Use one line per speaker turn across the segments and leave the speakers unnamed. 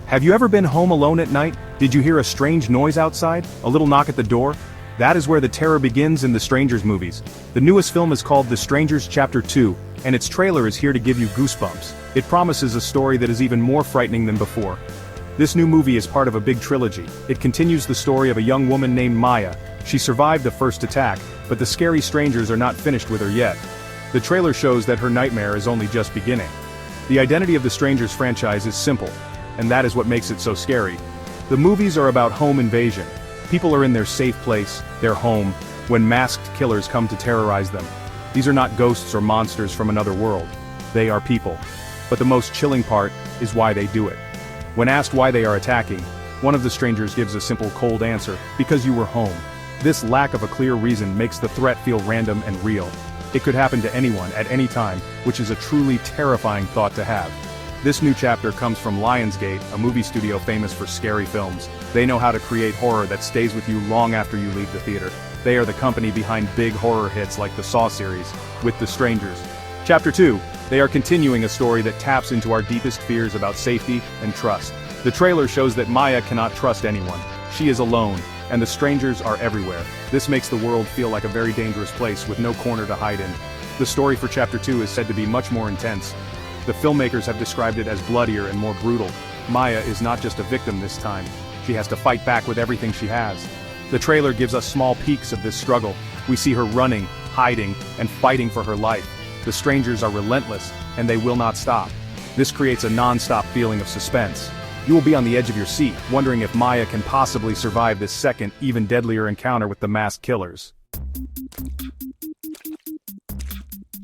Have you ever been home alone at night? Did you hear a strange noise outside? A little knock at the door? That is where the terror begins in the Strangers movies. The newest film is called The Strangers Chapter 2, and its trailer is here to give you goosebumps. It promises a story that is even more frightening than before. This new movie is part of a big trilogy. It continues the story of a young woman named Maya. She survived the first attack, but the scary strangers are not finished with her yet. The trailer shows that her nightmare is only just beginning. The identity of the Strangers franchise is simple, and that is what makes it so scary. The movies are about home invasion. People are in their safe place, their home, when masked killers come to terrorize them. These are not ghosts or monsters from another world. They are people. But the most chilling part is why they do it. When asked why they are attacking, one of the strangers gives a simple cold answer: because you were home. This lack of a clear reason makes the threat feel random and real. It could happen to anyone at any time, which is a truly terrifying thought to have. This new chapter comes from Lionsgate, a movie studio famous for scary films. They know how to create horror that stays with you long after you leave the theater. They are the company behind big horror hits like the Saw series, with The Strangers. Chapter 2, they are continuing a story that taps into our deepest fears about safety and trust. The trailer shows that Maya cannot trust anyone. She is alone, and the strangers are everywhere. This makes the world feel like a very dangerous place with no corner to hide in. The story for Chapter 2 is said to be much more intense. The filmmakers have described it as bloodier and more brutal. Maya is not just a victim this time. She has to fight back with everything she has. The trailer gives us small peeks of this struggle. We see her running, hiding, and fighting for her life. The strangers are relentless, and they will not stop. This creates a non-stop feeling of suspense. You will be on the edge of your seat, wondering if Maya can possibly survive this second, even deadlier encounter with the masked killers.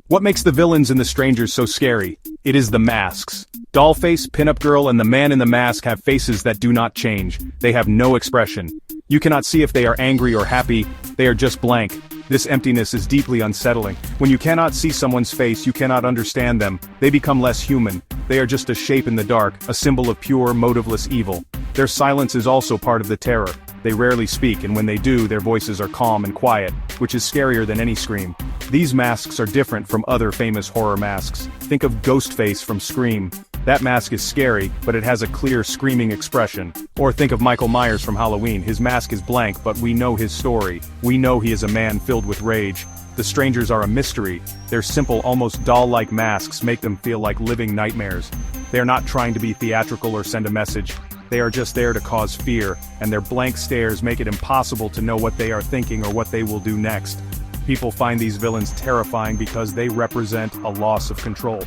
What makes the villains in The Strangers so scary? It is the masks. Dollface, Pinup Girl, and the man in the mask have faces that do not change. They have no expression. You cannot see if they are angry or happy. They are just blank. This emptiness is deeply unsettling. When you cannot see someone's face, you cannot understand them. They become less human. They are just a shape in the dark, a symbol of pure, motiveless evil. Their silence is also part of the terror. They rarely speak, and when they do, their voices are calm and quiet, which is scarier than any scream. These masks are different from other famous horror masks. Think of Ghostface from Scream. That mask is scary, but it has a clear, screaming expression. Or think of Michael Myers from Halloween. His mask is blank, but we know his story. We know he is a man filled with rage. The strangers are a mystery. Their simple, almost doll-like masks make them feel like living nightmares. They are not trying to be theatrical or send a message. They are just there to cause fear, and their blank stares make it impossible to know what they are thinking or what they will do next. People find these villains terrifying because they represent a loss of control.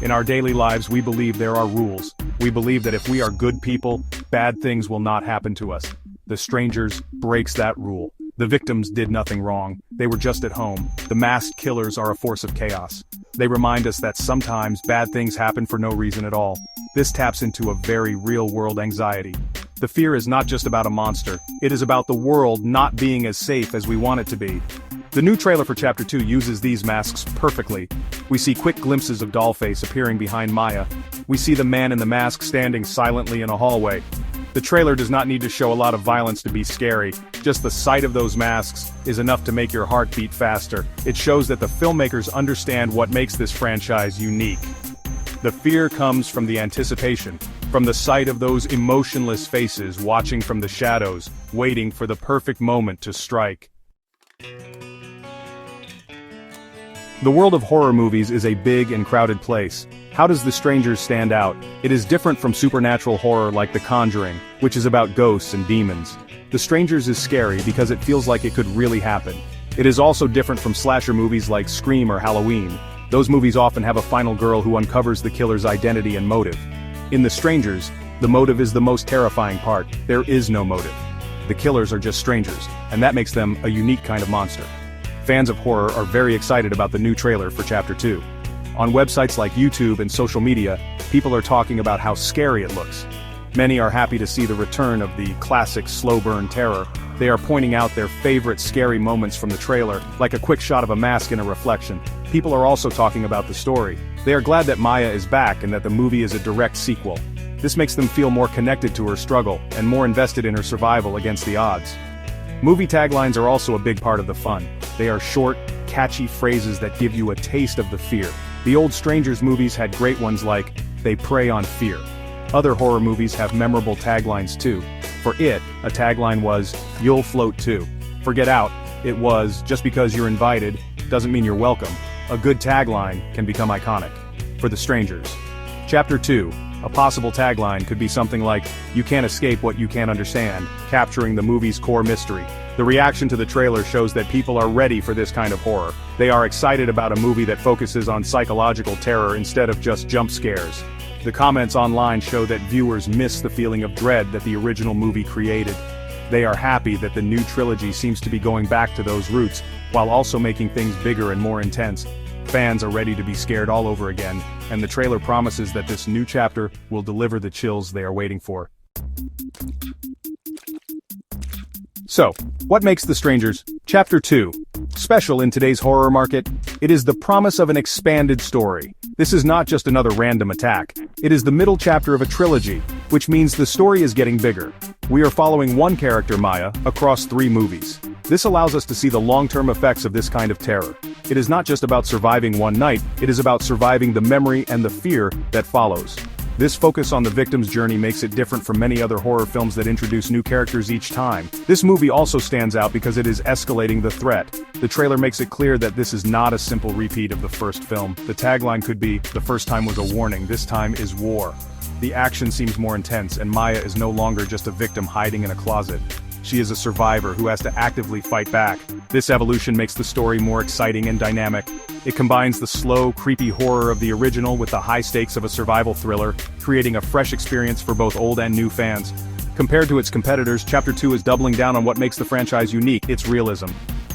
In our daily lives, we believe there are rules. We believe that if we are good people, bad things will not happen to us. The Strangers breaks that rule. The victims did nothing wrong. They were just at home. The masked killers are a force of chaos. They remind us that sometimes bad things happen for no reason at all. This taps into a very real-world anxiety. The fear is not just about a monster. It is about the world not being as safe as we want it to be. The new trailer for Chapter 2 uses these masks perfectly. We see quick glimpses of Dollface appearing behind Maya. We see the man in the mask standing silently in a hallway. The trailer does not need to show a lot of violence to be scary. Just the sight of those masks is enough to make your heart beat faster. It shows that the filmmakers understand what makes this franchise unique. The fear comes from the anticipation, from the sight of those emotionless faces watching from the shadows, waiting for the perfect moment to strike. The world of horror movies is a big and crowded place. How does The Strangers stand out? It is different from supernatural horror like The Conjuring, which is about ghosts and demons. The Strangers is scary because it feels like it could really happen. It is also different from slasher movies like Scream or Halloween. Those movies often have a final girl who uncovers the killer's identity and motive. In The Strangers, the motive is the most terrifying part. There is no motive. The killers are just strangers, and that makes them a unique kind of monster. Fans of horror are very excited about the new trailer for Chapter 2. On websites like YouTube and social media, people are talking about how scary it looks. Many are happy to see the return of the classic slow-burn terror. They are pointing out their favorite scary moments from the trailer, like a quick shot of a mask in a reflection. People are also talking about the story. They are glad that Maya is back and that the movie is a direct sequel. This makes them feel more connected to her struggle, and more invested in her survival against the odds. Movie taglines are also a big part of the fun. They are short, catchy phrases that give you a taste of the fear. The old Strangers movies had great ones like, "They prey on fear." Other horror movies have memorable taglines too. For It, a tagline was, "You'll float too." For Get Out, it was, "Just because you're invited, doesn't mean you're welcome." A good tagline can become iconic. For The Strangers. Chapter 2, a possible tagline could be something like, "You can't escape what you can't understand," capturing the movie's core mystery. The reaction to the trailer shows that people are ready for this kind of horror. They are excited about a movie that focuses on psychological terror instead of just jump scares. The comments online show that viewers miss the feeling of dread that the original movie created. They are happy that the new trilogy seems to be going back to those roots, while also making things bigger and more intense. Fans are ready to be scared all over again, and the trailer promises that this new chapter will deliver the chills they are waiting for. So, what makes The Strangers, Chapter 2, special in today's horror market? It is the promise of an expanded story. This is not just another random attack. It is the middle chapter of a trilogy, which means the story is getting bigger. We are following one character, Maya, across 3 movies. This allows us to see the long-term effects of this kind of terror. It is not just about surviving one night, it is about surviving the memory and the fear that follows. This focus on the victim's journey makes it different from many other horror films that introduce new characters each time. This movie also stands out because it is escalating the threat. The trailer makes it clear that this is not a simple repeat of the first film. The tagline could be, "The first time was a warning, this time is war." The action seems more intense, and Maya is no longer just a victim hiding in a closet. She is a survivor who has to actively fight back. This evolution makes the story more exciting and dynamic. It combines the slow, creepy horror of the original with the high stakes of a survival thriller, creating a fresh experience for both old and new fans. Compared to its competitors, Chapter 2 is doubling down on what makes the franchise unique, its realism.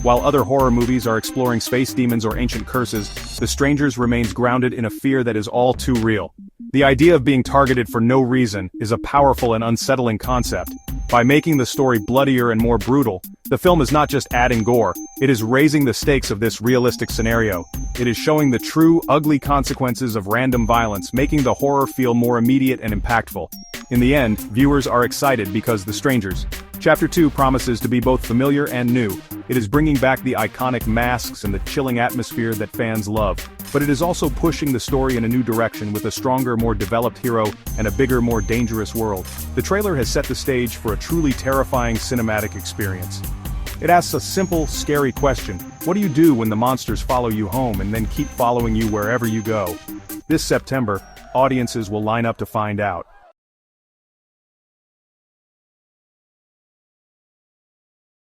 While other horror movies are exploring space demons or ancient curses, The Strangers remains grounded in a fear that is all too real. The idea of being targeted for no reason is a powerful and unsettling concept. By making the story bloodier and more brutal, the film is not just adding gore, it is raising the stakes of this realistic scenario. It is showing the true, ugly consequences of random violence, making the horror feel more immediate and impactful. In the end, viewers are excited because The Strangers, Chapter 2 promises to be both familiar and new. It is bringing back the iconic masks and the chilling atmosphere that fans love. But it is also pushing the story in a new direction with a stronger, more developed hero and a bigger, more dangerous world. The trailer has set the stage for a truly terrifying cinematic experience. It asks a simple, scary question: what do you do when the monsters follow you home and then keep following you wherever you go? This September, audiences will line up to find out.